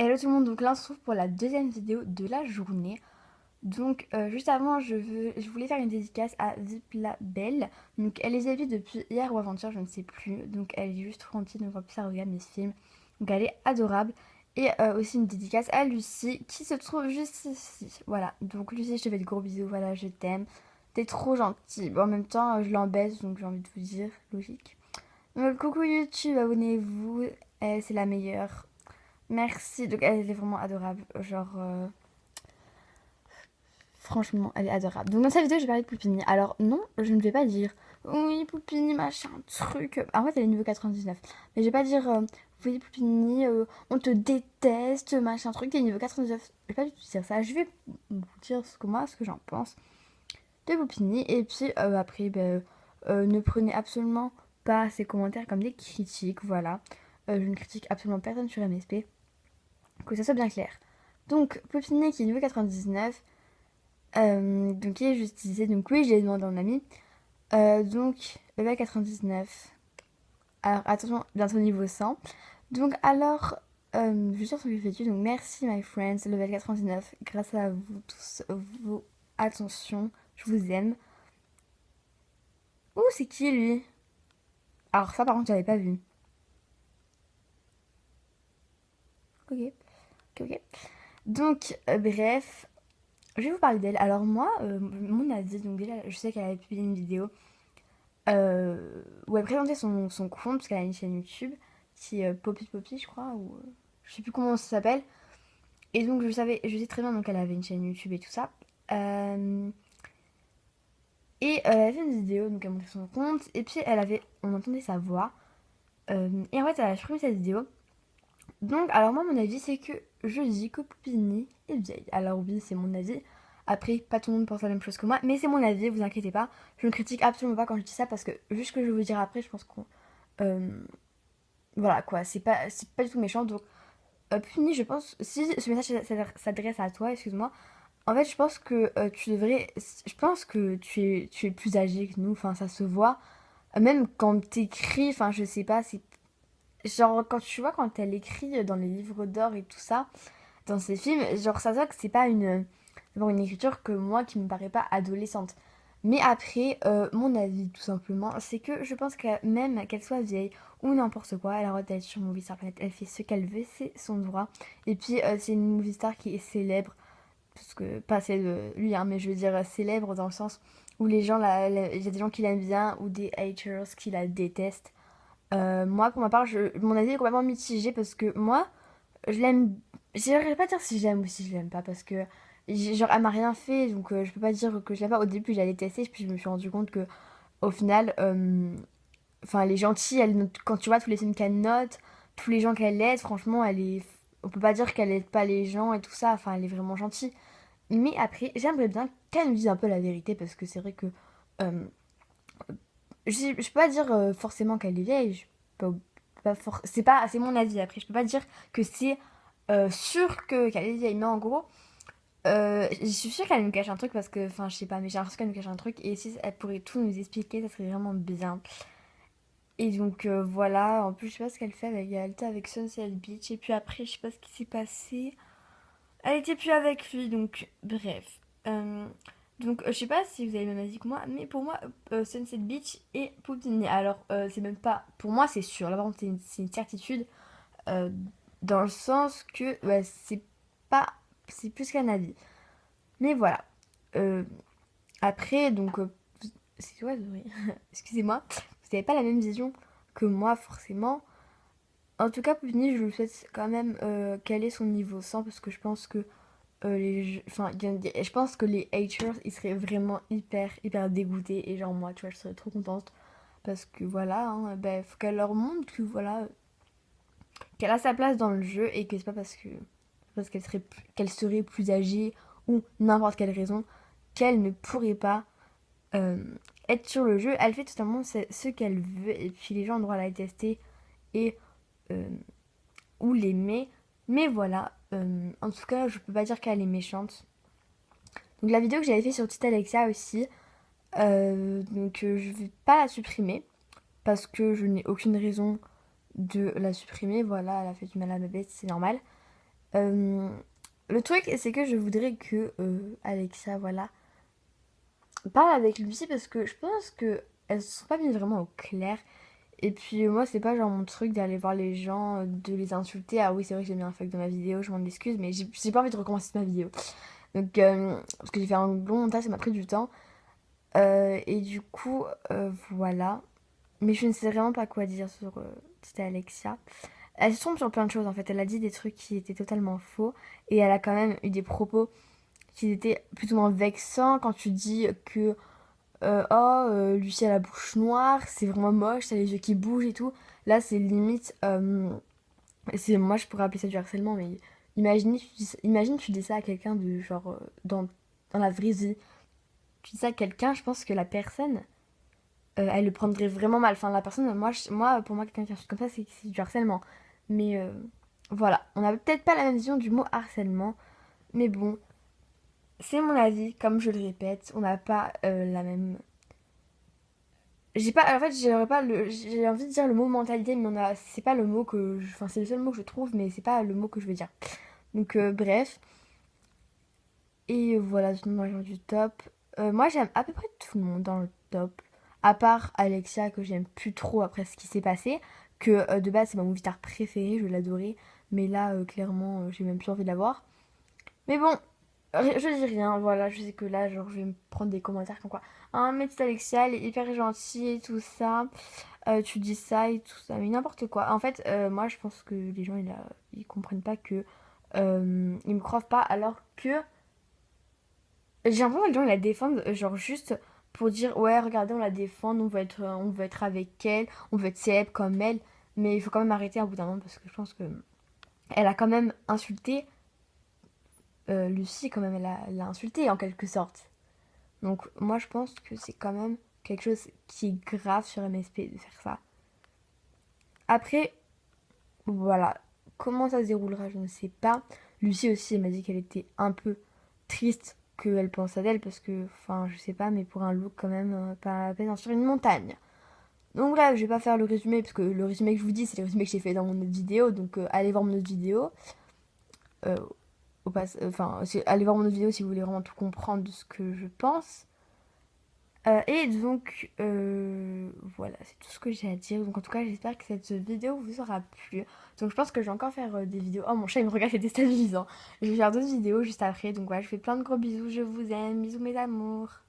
Hello tout le monde, donc là on se retrouve pour la deuxième vidéo de la journée. Donc juste avant je voulais faire une dédicace à Vipla Belle. Donc elle les a vus depuis hier ou avant-hier, je ne sais plus. Donc elle est juste trop gentille, donc en plus elle regarde mes films. Donc elle est adorable. Et aussi une dédicace à Lucie qui se trouve juste ici. Voilà, donc Lucie je te fais de gros bisous, voilà je t'aime. T'es trop gentille. Bon, en même temps je l'embête donc j'ai envie de vous dire, logique. Donc coucou YouTube, abonnez-vous, c'est la meilleure. Merci. Donc elle est vraiment adorable. Genre, franchement, elle est adorable. Donc dans cette vidéo, je vais parler de Poupini. Alors non, je ne vais pas dire oui, Poupini, machin, truc. En fait, elle est niveau 99. Mais je vais pas dire oui, Poupini, on te déteste, machin, truc. Elle est niveau 99. Je vais pas du tout dire ça. Je vais vous dire ce que j'en pense de Poupini. Et puis après, ben, ne prenez absolument pas ces commentaires comme des critiques. Voilà. Je ne critique absolument personne sur MSP. Que ça soit bien clair. Donc, Popinet qui est niveau 99, donc qui est justifié. Donc, oui, je l'ai demandé à mon ami. Donc, level 99. Alors, attention, bientôt niveau 100. Donc, alors, je suis sur son FAQ. Donc, merci, my friends, level 99. Grâce à vous tous, vos attentions, je vous aime. Ouh, c'est qui lui? Alors, ça, par contre, j'avais pas vu. Ok, ok, ok. Donc, bref, je vais vous parler d'elle. Alors moi, mon avis, donc déjà, je sais qu'elle avait publié une vidéo où elle présentait son compte, parce qu'elle a une chaîne YouTube, qui est Poppy Poppy, je crois, ou je sais plus comment ça s'appelle. Et donc je sais très bien donc elle avait une chaîne YouTube et tout ça. Euh, et elle avait fait une vidéo, donc elle montrait son compte, et puis on entendait sa voix. Et en fait, elle a supprimé cette vidéo. Donc, alors moi, mon avis, c'est que je dis que Poupini est vieille. Alors oui, c'est mon avis. Après, pas tout le monde pense la même chose que moi, mais c'est mon avis, vous inquiétez pas. Je ne critique absolument pas quand je dis ça, parce que vu ce que je vais vous dire après, je pense qu'on... euh, voilà quoi, c'est pas du tout méchant. Donc, Poupini, je pense, si ce message s'adresse à toi, excuse-moi, en fait, je pense que tu devrais... Je pense que tu es plus âgé que nous, enfin, ça se voit. Même quand t'écris, enfin, je sais pas, c'est... Genre, quand tu vois, quand elle écrit dans les livres d'or et tout ça, dans ces films, genre ça se voit que c'est pas d'abord une écriture que moi qui me paraît pas adolescente. Mais après, mon avis tout simplement, c'est que je pense que même qu'elle soit vieille ou n'importe quoi, elle a le droit d'être sur Movie Star Planet, elle fait ce qu'elle veut, c'est son droit. Et puis c'est une movie star qui est célèbre, parce que pas celle de lui, hein, mais je veux dire célèbre dans le sens où les gens, il y a des gens qui l'aiment bien ou des haters qui la détestent. Moi, pour ma part, mon avis est complètement mitigé parce que moi, je l'aime. J'arrive pas à dire si j'aime ou si je l'aime pas parce que genre elle m'a rien fait donc je peux pas dire que je l'aime pas. Au début, j'allais tester puis je me suis rendu compte que au final, enfin elle est gentille. Quand tu vois tous les films qu'elle note, tous les gens qu'elle aide, franchement, elle est. On peut pas dire qu'elle aide pas les gens et tout ça. Enfin, elle est vraiment gentille. Mais après, j'aimerais bien qu'elle nous dise un peu la vérité parce que c'est vrai que euh, je peux pas dire forcément qu'elle est vieille. C'est mon avis après. Je peux pas dire que c'est sûr qu'elle est vieille. Mais en gros, je suis sûre qu'elle nous cache un truc parce que, enfin, je sais pas, mais j'ai l'impression qu'elle nous cache un truc. Et si elle pourrait tout nous expliquer, ça serait vraiment bien. Et donc voilà, en plus, je sais pas ce qu'elle fait avec. Elle était avec Sunset Beach. Et puis après, je sais pas ce qui s'est passé. Elle était plus avec lui, donc bref. Donc je sais pas si vous avez le même avis que moi, mais pour moi, Sunset Beach et Poutine. Alors c'est même pas... Pour moi c'est sûr, là par contre c'est une certitude, euh, dans le sens que ouais, c'est pas... C'est plus qu'un avis. Mais voilà. Euh, après, donc... c'est quoi ce bruit? Excusez-moi. Vous n'avez pas la même vision que moi forcément. En tout cas, Poutine, je lui souhaite quand même qu'elle ait son niveau 100 parce que je pense que enfin, je pense que les haters, ils seraient vraiment hyper dégoûtés. Et genre, moi, tu vois, je serais trop contente. Parce que voilà, hein, ben, faut qu'elle leur montre que voilà, qu'elle a sa place dans le jeu et que c'est pas parce qu'elle serait plus âgée ou n'importe quelle raison qu'elle ne pourrait pas euh, être sur le jeu. Elle fait totalement ce qu'elle veut et puis les gens ont le droit à la tester et euh, ou l'aimer. Mais voilà, en tout cas, je peux pas dire qu'elle est méchante. Donc la vidéo que j'avais fait sur Tita Alexia aussi, je vais pas la supprimer parce que je n'ai aucune raison de la supprimer. Voilà, elle a fait du mal à ma bête, c'est normal. Euh, le truc, c'est que je voudrais que Alexia, voilà, parle avec Lucie parce que je pense que elles se sont pas mises vraiment au clair. Et puis moi, c'est pas genre mon truc d'aller voir les gens, de les insulter. Ah oui, c'est vrai que j'ai mis un fuck dans ma vidéo, je m'en excuse, mais j'ai pas envie de recommencer ma vidéo. Donc, parce que j'ai fait un long montage, ça m'a pris du temps. Et du coup, voilà. Mais je ne sais vraiment pas quoi dire sur petite Alexia. Elle se trompe sur plein de choses en fait. Elle a dit des trucs qui étaient totalement faux. Et elle a quand même eu des propos qui étaient plus ou moins vexants quand tu dis que Lucie a la bouche noire, c'est vraiment moche, t'as les yeux qui bougent et tout. Là, c'est limite. Moi, je pourrais appeler ça du harcèlement, mais imagine tu dis ça à quelqu'un de genre dans la vraie vie. Tu dis ça à quelqu'un, je pense que la personne, elle le prendrait vraiment mal. Enfin, la personne, moi pour moi, quelqu'un qui insulte comme ça, c'est du harcèlement. Mais voilà, on n'a peut-être pas la même vision du mot harcèlement, mais bon, c'est mon avis, comme je le répète, on n'a pas la même. J'ai pas, en fait, j'aurais pas j'ai envie de dire le mot mentalité, mais c'est pas le mot enfin, c'est le seul mot que je trouve, mais c'est pas le mot que je veux dire. Donc, bref. Et voilà, sinon, moi, j'ai du top. Moi, j'aime à peu près tout le monde dans le top. À part Alexia, que j'aime plus trop après ce qui s'est passé. Que de base, c'est ma movie star préférée, je l'adorais. Mais là, clairement, j'ai même plus envie de la voir. Mais bon, je dis rien, voilà, je sais que là, genre, je vais me prendre des commentaires comme quoi. Ah, mais petite Alexia, elle est hyper gentille et tout ça. Tu dis ça et tout ça, mais n'importe quoi. En fait, moi, je pense que les gens, ils comprennent pas que. Ils me croient pas, alors que. J'ai l'impression que les gens, ils la défendent, genre, juste pour dire, ouais, regardez, on la défend, on veut être avec elle, on veut être célèbre comme elle. Mais il faut quand même arrêter un bout d'un moment parce que je pense que. Elle a quand même insulté. Lucie, quand même, elle l'a insulté en quelque sorte. Donc moi je pense que c'est quand même quelque chose qui est grave sur MSP de faire ça. Après, voilà, comment ça se déroulera, je ne sais pas. Lucie aussi, elle m'a dit qu'elle était un peu triste qu'elle pense à d'elle parce que, enfin, je sais pas, mais pour un look quand même, pas la peine sur une montagne. Donc bref, je vais pas faire le résumé parce que le résumé que je vous dis, c'est le résumé que j'ai fait dans mon autre vidéo. Donc allez voir mon autre vidéo. Euh, enfin, allez voir mon autre vidéo si vous voulez vraiment tout comprendre de ce que je pense. Et donc, voilà, c'est tout ce que j'ai à dire. Donc, en tout cas, j'espère que cette vidéo vous aura plu. Donc, je pense que je vais encore faire des vidéos. Oh, mon chat, il me regarde, c'est déstabilisant. Je vais faire d'autres vidéos juste après. Donc, voilà, je fais plein de gros bisous. Je vous aime. Bisous, mes amours.